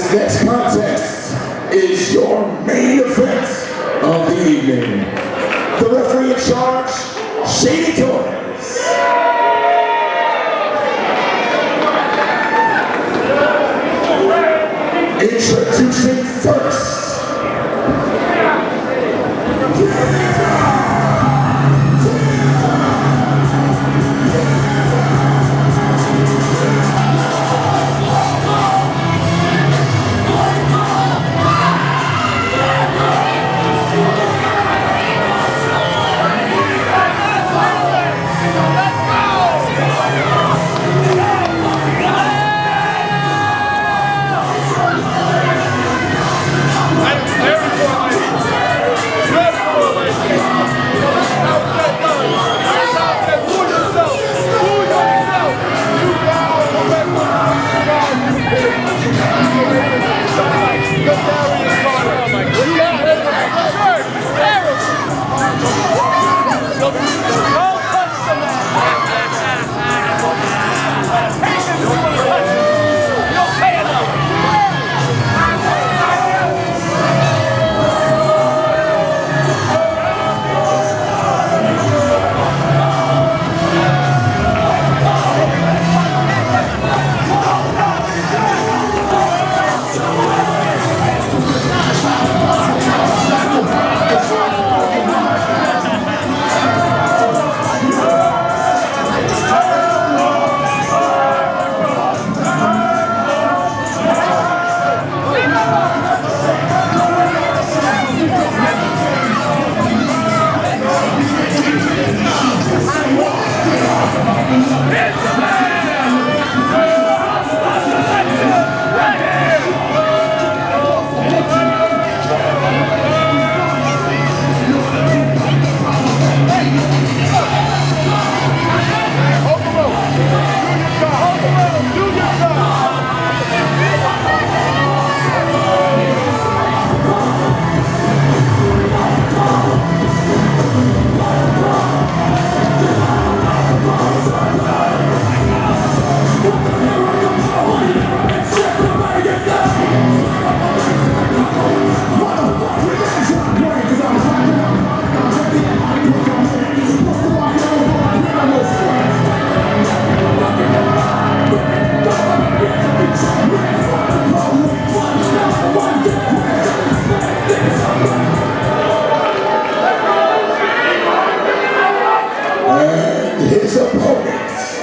This next contest is your main event of the evening. The referee in charge, Shady Toys. Introducing first. His opponents.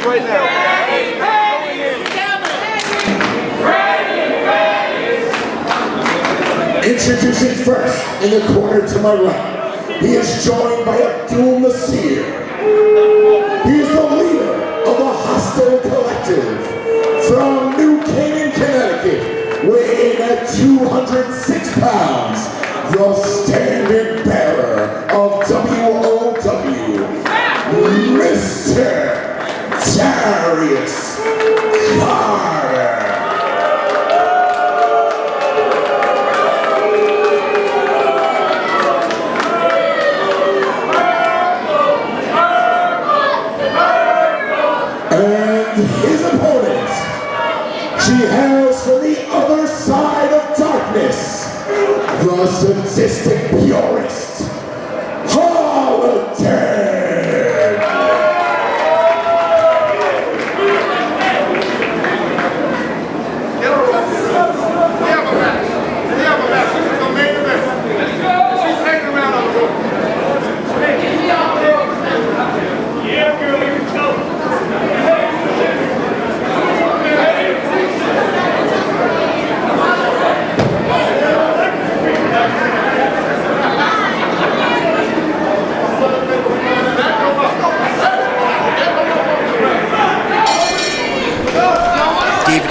Right now. Introducing first in the corner to my right, he is joined by Abdul Nasir. pounds, the standard bearer of WOW, Mr. Darius Carter. And his opponent, she hails from the other side of darkness, the sadistic purist, Holidead.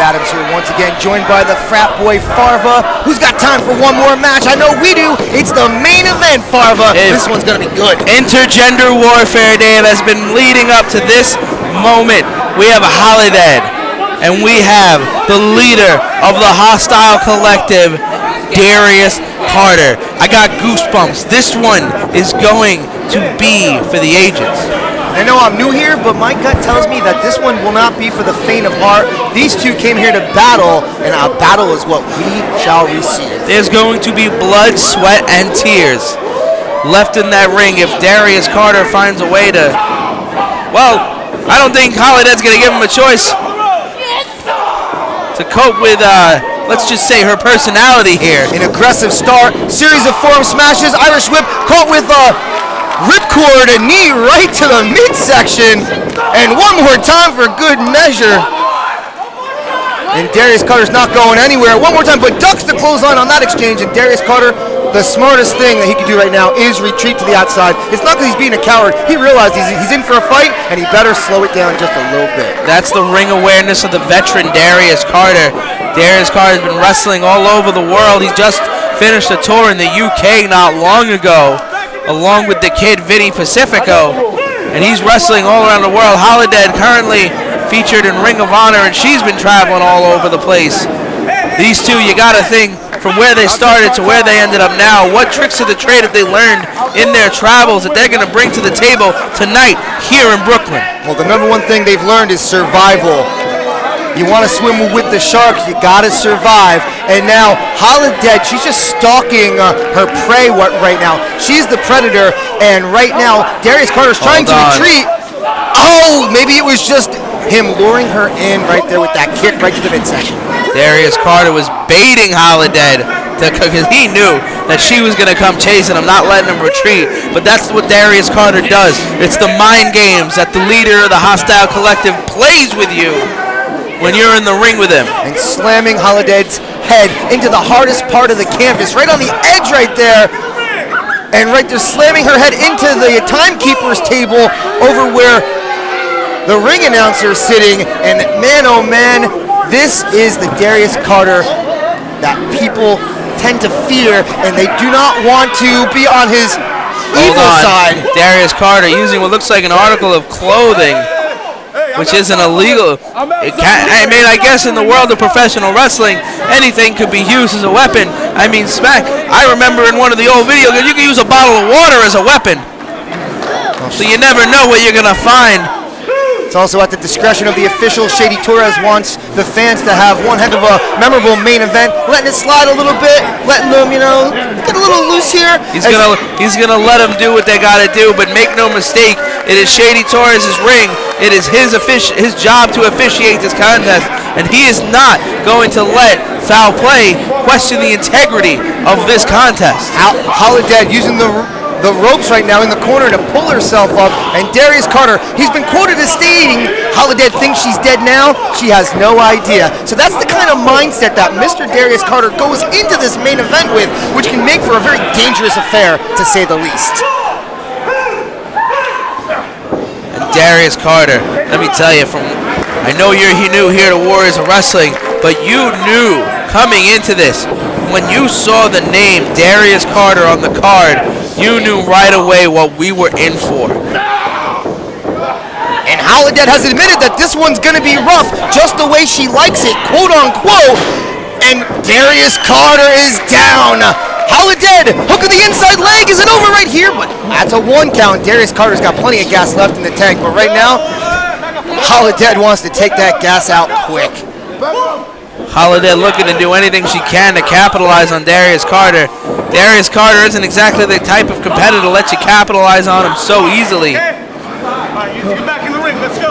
Adams here once again, joined by the frat boy Farva, who's got time for one more match. I know we do. It's the main event, Farva. This one's gonna be good. Intergender Warfare, Dave, has been leading up to this moment. We have a Holidead, and we have the leader of the hostile collective, Darius Carter. I got goosebumps. This one is going to be for the ages. I know I'm new here, but my gut tells me that this one will not be for the faint of heart. These two came here to battle, and our battle is what we shall receive. There's going to be blood, sweat, and tears left in that ring if Darius Carter finds a way to... Well, I don't think Holidead's going to give him a choice to cope with, let's just say, her personality here. An aggressive start, series of forearm smashes, Irish whip, caught with ripcord, a knee right to the midsection, and one more time for good measure. And Darius Carter's not going anywhere. One more time, but ducks the clothesline on that exchange. And Darius Carter, the smartest thing that he can do right now is retreat to the outside. It's not because he's being a coward. He realized he's in for a fight, and he better slow it down just a little bit. That's the ring awareness of the veteran Darius Carter. Darius Carter's been wrestling all over the world. He just finished a tour in the UK not long ago, along with the kid Vinny Pacifico, and he's wrestling all around the world. Holidead currently featured in Ring of Honor, and she's been traveling all over the place. These two, you gotta think, from where they started to where they ended up now, what tricks of the trade have they learned in their travels that they're gonna bring to the table tonight here in Brooklyn? Well, the number one thing they've learned is survival. You want to swim with the sharks, you gotta survive. And now Holidead, she's just stalking her prey right now. She's the predator, and right now Darius Carter's trying to retreat. Oh, maybe it was just him luring her in right there with that kick right to the midsection. Darius Carter was baiting Holidead because he knew that she was going to come chasing him, not letting him retreat. But that's what Darius Carter does. It's the mind games that the leader of the hostile collective plays with you when you're in the ring with him. And slamming Holidead's head into the hardest part of the canvas, right on the edge right there. And right there, slamming her head into the timekeeper's table over where the ring announcer is sitting. And man, oh man, this is the Darius Carter that people tend to fear, and they do not want to be on his evil side. Darius Carter using what looks like an article of clothing, which isn't illegal. I mean, I guess in the world of professional wrestling, anything could be used as a weapon. I mean, smack. I remember in one of the old video games, you can use a bottle of water as a weapon. So you never know what you're gonna find. It's also at the discretion of the official. Shady Torres wants the fans to have one heck of a memorable main event, letting it slide a little bit, letting them, you know, get a little loose here. He's gonna let them do what they gotta do, but make no mistake, it is Shady Torres' ring. It is his job to officiate this contest, and he is not going to let foul play question the integrity of this contest. Holidead using the ropes right now in the corner to pull herself up, and Darius Carter, he's been quoted as stating Holidead thinks she's dead now. She has no idea. So that's the kind of mindset that Mr. Darius Carter goes into this main event with, which can make for a very dangerous affair, to say the least. And Darius Carter, let me tell you, I know you're new here to Warriors of Wrestling, but you knew coming into this, when you saw the name Darius Carter on the card, you knew right away what we were in for. And Holidead has admitted that this one's going to be rough, just the way she likes it, quote unquote. And Darius Carter is down. Holidead, hook of the inside leg. Is it over right here? But that's a 1 count. Darius Carter's got plenty of gas left in the tank, but right now, Holidead wants to take that gas out quick. Holidead looking to do anything she can to capitalize on Darius Carter. Darius Carter isn't exactly the type of competitor to let you capitalize on him so easily. But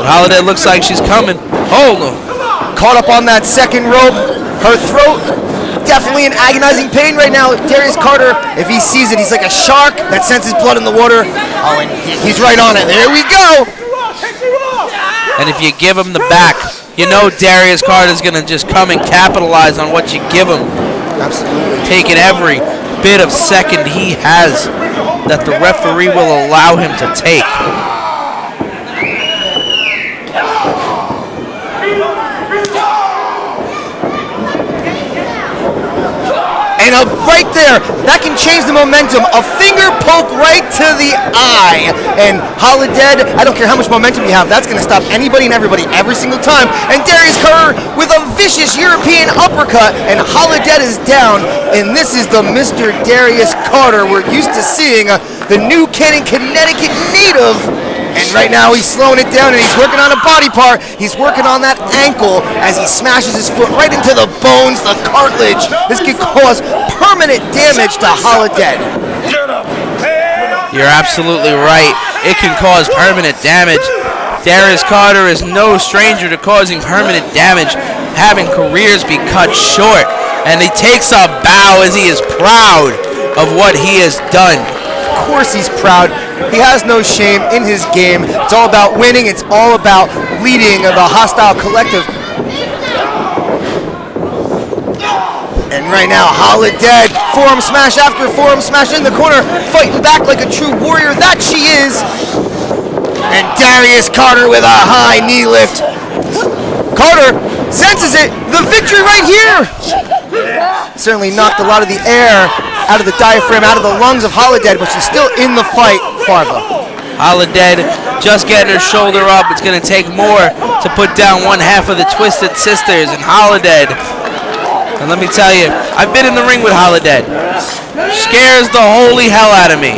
Holidead looks like she's coming. Hold on. Caught up on that second rope. Her throat definitely in agonizing pain right now. Darius Carter, if he sees it, he's like a shark that senses blood in the water. Oh, and he's right on it. There we go. And if you give him the back, you know Darius Carter's going to just come and capitalize on what you give him. Absolutely. Taking every bit of second he has that the referee will allow him to take. And right there, that can change the momentum. A finger poke right to the eye. And Holidead, I don't care how much momentum you have, that's going to stop anybody and everybody every single time. And Darius Carter with a vicious European uppercut. And Holidead is down. And this is the Mr. Darius Carter we're used to seeing. The New Canaan, Connecticut native. And right now he's slowing it down and he's working on a body part. He's working on that ankle as he smashes his foot right into the bones, the cartilage. This could cause permanent damage to Holidead. You're absolutely right. It can cause permanent damage. Darius Carter is no stranger to causing permanent damage, having careers be cut short. And he takes a bow as he is proud of what he has done. Of course he's proud. He has no shame in his game. It's all about winning. It's all about leading the hostile collective. And right now, Holidead, forearm smash after forearm smash in the corner, fighting back like a true warrior that she is. And Darius Carter with a high knee lift. Carter senses it. The victory right here. Certainly knocked a lot of the air out of the diaphragm, out of the lungs of Holidead, but she's still in the fight, Farva. Holidead just getting her shoulder up. It's going to take more to put down one half of the Twisted Sisters. And Holidead, and let me tell you, I've been in the ring with Holidead. Scares the holy hell out of me.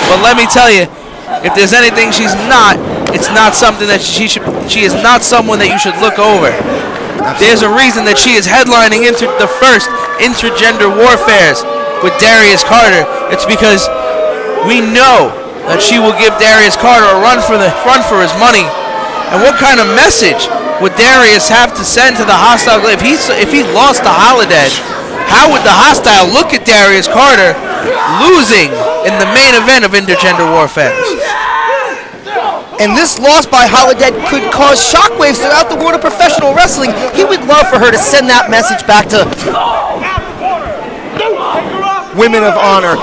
But let me tell you, if there's anything she's not, it's not something that she is not someone that you should look over. There's a reason that she is headlining into the first Intergender Warfares with Darius Carter. It's because we know that she will give Darius Carter a run for his money. And what kind of message would Darius have to send to the hostile? If he lost to Holidead, how would the hostile look at Darius Carter losing in the main event of Intergender Warfare? And this loss by Holidead could cause shockwaves throughout the world of professional wrestling. He would love for her to send that message back to Women of Honor,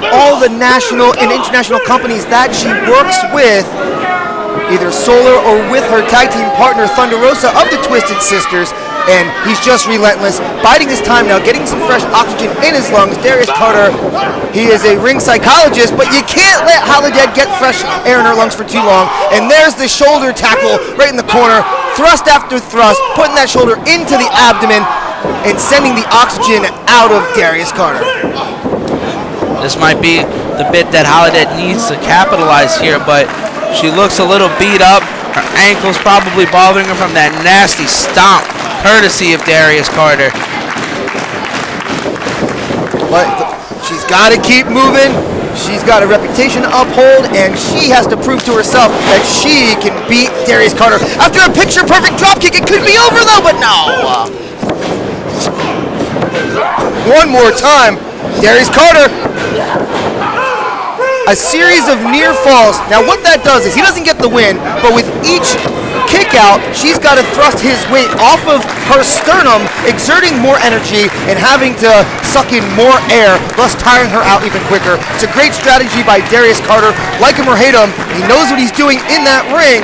all the national and international companies that she works with, either solo or with her tag team partner Thunder Rosa of the Twisted Sisters. And he's just relentless, biding his time now, getting some fresh oxygen in his lungs. Darius Carter, he is a ring psychologist, but you can't let Holidead get fresh air in her lungs for too long. And there's the shoulder tackle right in the corner, thrust after thrust, putting that shoulder into the abdomen and sending the oxygen out of Darius Carter. This might be the bit that Holidead needs to capitalize here, but she looks a little beat up. Her ankle's probably bothering her from that nasty stomp, courtesy of Darius Carter. But she's got to keep moving. She's got a reputation to uphold, and she has to prove to herself that she can beat Darius Carter. After a picture-perfect dropkick, it could be over, though, but no. One more time, Darius Carter. A series of near falls. Now what that does is he doesn't get the win, but with each kick out, she's got to thrust his weight off of her sternum, exerting more energy and having to suck in more air, thus tiring her out even quicker. It's a great strategy by Darius Carter. Like him or hate him, he knows what he's doing in that ring.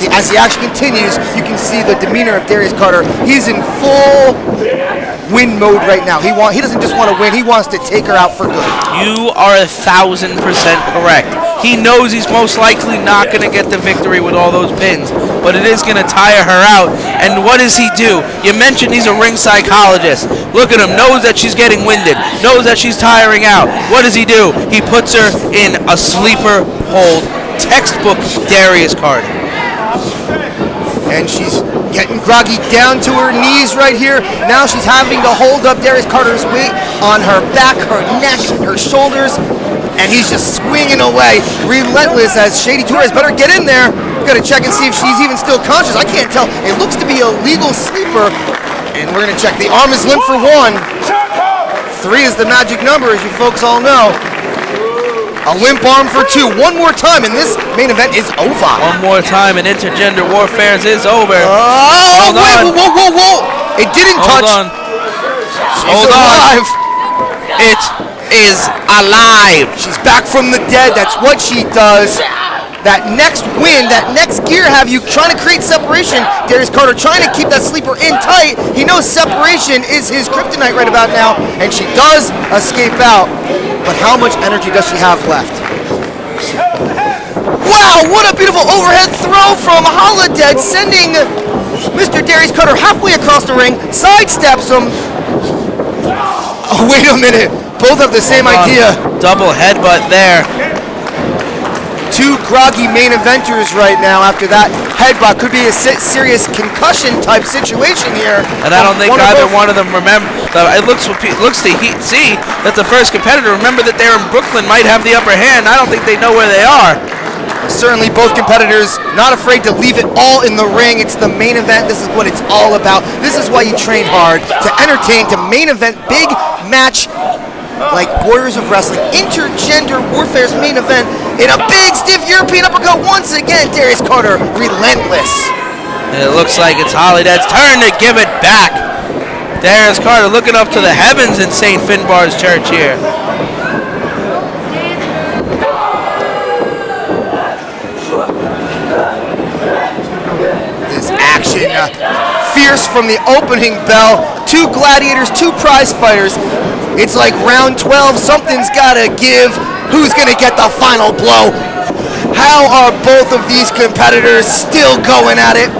As the action continues, you can see the demeanor of Darius Carter. He's in full win mode right now. He doesn't just want to win, he wants to take her out for good. You are 1,000% correct. He knows he's most likely not going to get the victory with all those pins, but it is going to tire her out. And what does he do? You mentioned he's a ring psychologist. Look at him, knows that she's getting winded, knows that she's tiring out. What does he do? He puts her in a sleeper hold. Textbook Darius Carter. And she's getting groggy down to her knees right here. Now she's having to hold up Darius Carter's weight on her back, her neck, her shoulders, and he's just swinging away, relentless as Shady Torres better get in there. We've got to check and see if she's even still conscious. I can't tell. It looks to be a legal sleeper, and we're going to check. The arm is limp for 1. 3 is the magic number, as you folks all know. A limp arm for 2. One more time, and this main event is over. One more time, and Intergender Warfare is over. Oh, Hold on. whoa. It didn't touch. Hold on. She's Hold alive. on. It is alive. She's back from the dead. That's what she does. That next win, that next gear have you trying to create separation. Darius Carter trying to keep that sleeper in tight. He knows separation is his kryptonite right about now, and she does escape out. But how much energy does she have left? Wow, what a beautiful overhead throw from Holidead, sending Mr. Darius Carter halfway across the ring, sidesteps him. Oh, wait a minute. Both have the same idea. Double headbutt there. 2 groggy main eventers right now after that headbutt. Could be a serious concussion type situation here. And I don't think either one of them remember. It looks to see that the first competitor, remember that they're in Brooklyn, might have the upper hand. I don't think they know where they are. Certainly both competitors not afraid to leave it all in the ring. It's the main event. This is what it's all about. This is why you train hard, to entertain, to main event, big match like Warriors of Wrestling. Intergender Warfare's main event in a big stiff European uppercut once again. Darius Carter, relentless. And it looks like it's Holidead's turn to give it back. Darius Carter looking up to the heavens in St. Finbar's Church here. This action, fierce from the opening bell. 2 gladiators, 2 prize fighters. It's like round 12, something's gotta give. Who's gonna get the final blow? How are both of these competitors still going at it?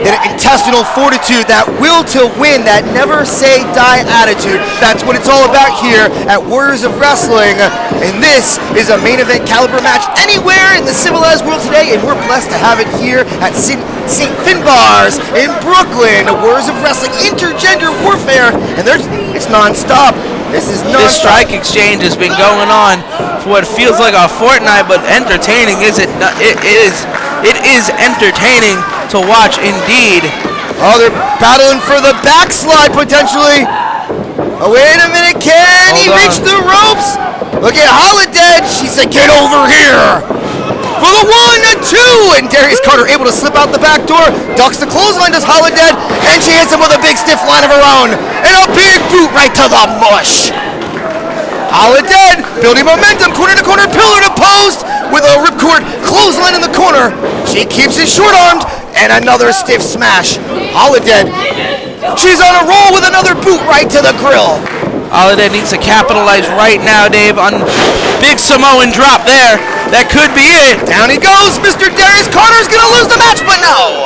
That intestinal fortitude, that will to win, that never say die attitude. That's what it's all about here at Warriors of Wrestling. And this is a main event caliber match anywhere in the civilized world today, and we're blessed to have it here at St. Finbar's in Brooklyn. Warriors of Wrestling, Intergender Warfare, and it's non-stop. This is non-stop. This strike exchange has been going on for what feels like a fortnight, but entertaining is it? It is entertaining to watch indeed. Oh, they're battling for the backslide potentially. Oh, wait a minute, can he reach the ropes? Look at Holidead. She said, get over here. For the 1, 2, and Darius Carter able to slip out the back door, ducks the clothesline, does Holidead, and she hits him with a big stiff line of her own, and a big boot right to the mush. Holidead building momentum, corner to corner, pillar to post, with a ripcord clothesline in the corner. She keeps it short-armed, and another stiff smash. Holidead, she's on a roll with another boot right to the grill. Holidead needs to capitalize right now, Dave, on big Samoan drop there. That could be it. Down he goes. Mr. Darius Carter's going to lose the match, but no.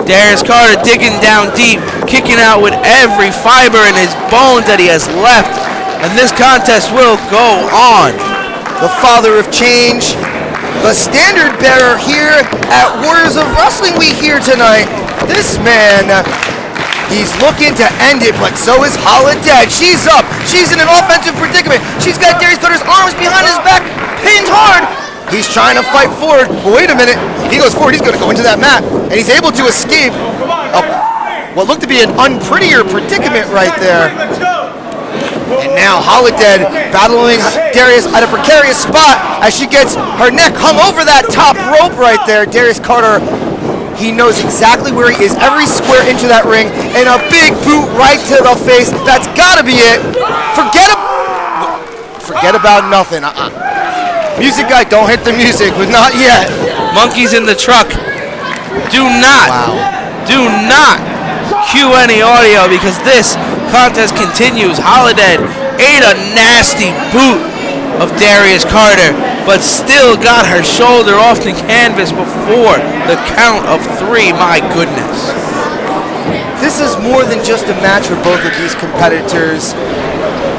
Darius Carter digging down deep, kicking out with every fiber in his bones that he has left. And this contest will go on. The father of change, the standard bearer here at Warriors of Wrestling we hear tonight. This man, he's looking to end it, but so is Holidead. She's up. She's in an offensive predicament. She's got Darius Carter's arms behind his back, pinned hard. He's trying to fight forward, but wait a minute. He goes forward, he's going to go into that mat, and he's able to escape what looked to be an unprettier predicament right there. And now Holidead battling Darius at a precarious spot as she gets her neck hung over that top rope right there. Darius Carter, he knows exactly where he is, every square inch of that ring, and a big boot right to the face. That's got to be it. Forget about nothing. Music guy, don't hit the music, but not yet. Monkeys in the truck. Do not cue any audio because this contest continues. Holidead ate a nasty boot of Darius Carter, but still got her shoulder off the canvas before the count of 3. My goodness. This is more than just a match for both of these competitors.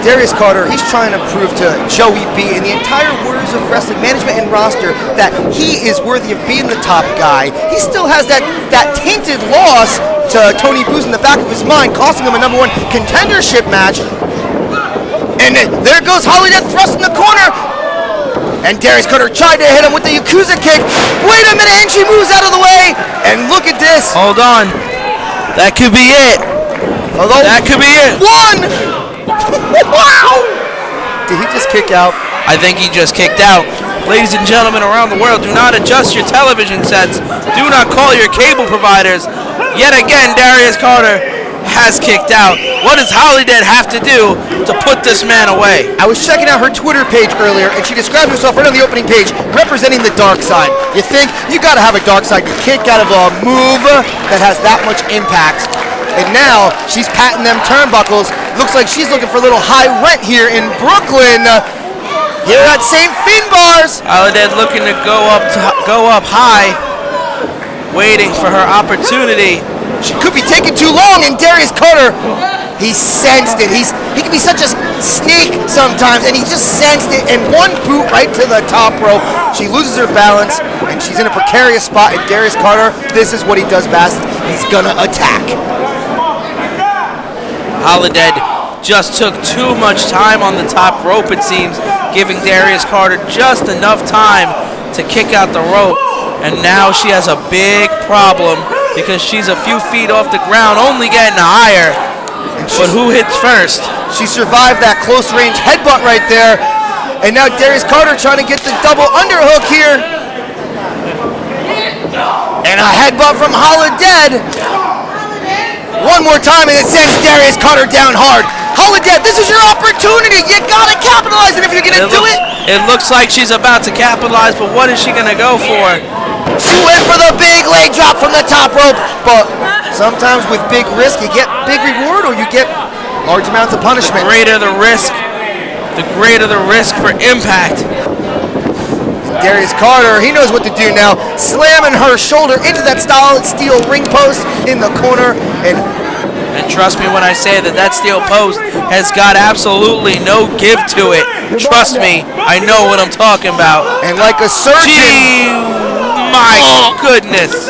Darius Carter, he's trying to prove to Joey B and the entire Warriors of Wrestling management and roster that he is worthy of being the top guy. He still has that tainted loss to Tony Booz in the back of his mind, costing him a #1 contendership match. And there goes Holidead thrust in the corner. And Darius Carter tried to hit him with the Yakuza kick. Wait a minute, and she moves out of the way. And look at this. Hold on. That could be it. Although That could be it. 1! Wow! Did he just kick out? I think he just kicked out. Ladies and gentlemen around the world, do not adjust your television sets. Do not call your cable providers. Yet again, Darius Carter has kicked out. What does Holidead have to do to put this man away? I was checking out her Twitter page earlier, and she described herself right on the opening page, representing the dark side. You think you gotta have a dark side. You can't get out of a move that has that much impact. And now she's patting them turnbuckles. Looks like she's looking for a little high rent here in Brooklyn. Here at St. Finbar's. Holidead looking to go up high, waiting for her opportunity. She could be taking too long, and Darius Carter, he sensed it. He can be such a snake sometimes, and he just sensed it. And one boot right to the top rope. She loses her balance, and she's in a precarious spot. And Darius Carter, this is what he does best. He's gonna attack. Holidead just took too much time on the top rope, it seems, giving Darius Carter just enough time to kick out the rope. And now she has a big problem because she's a few feet off the ground, only getting higher. But who hits first? She survived that close range headbutt right there. And now Darius Carter trying to get the double underhook here. And a headbutt from Holidead. One more time, and it sends Darius Carter down hard. Holidead, this is your opportunity. You gotta capitalize, and if you're gonna do it. It looks like she's about to capitalize, but what is she gonna go for? She went for the big leg drop from the top rope, but sometimes with big risk, you get big reward or you get large amounts of punishment. The greater the risk for impact. Darius Carter, he knows what to do now, slamming her shoulder into that solid steel ring post in the corner. And trust me when I say that steel post has got absolutely no give to it. Trust me, I know what I'm talking about. And like a surgeon. My goodness.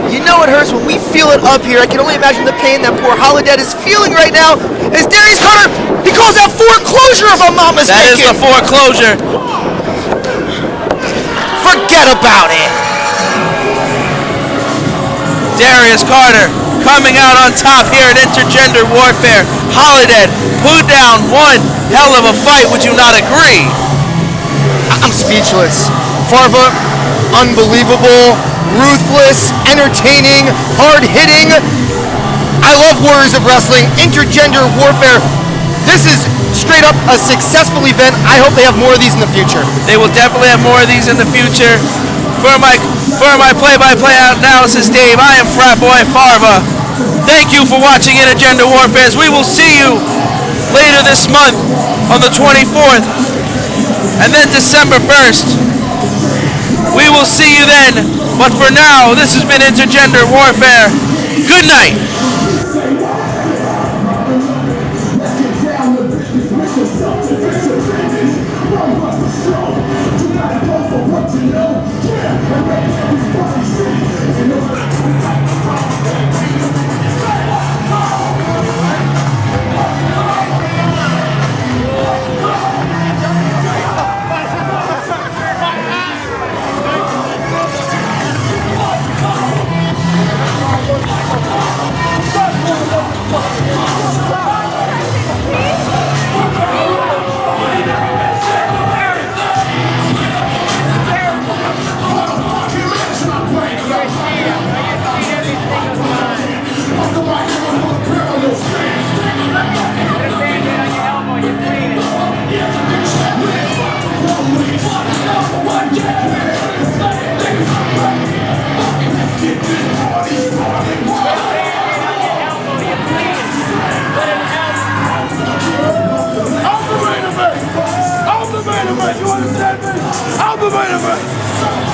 You know it hurts when we feel it up here. I can only imagine the pain that poor Holidead is feeling right now. As Darius Carter, he calls that foreclosure if I'm not mistaken. That is the foreclosure. Forget about it. Darius Carter coming out on top here at Intergender Warfare. Holidead put down one hell of a fight. Would you not agree? I'm speechless. Farva, unbelievable, ruthless, entertaining, hard-hitting. I love Warriors of Wrestling, Intergender Warfare. This is straight up a successful event. I hope they have more of these in the future. They will definitely have more of these in the future. For my play-by-play analysis, Dave, I am Frat Boy Farva. Thank you for watching Intergender Warfare. We will see you later this month on the 24th. And then December 1st. We will see you then. But for now, this has been Intergender Warfare. Good night. I'm the main event.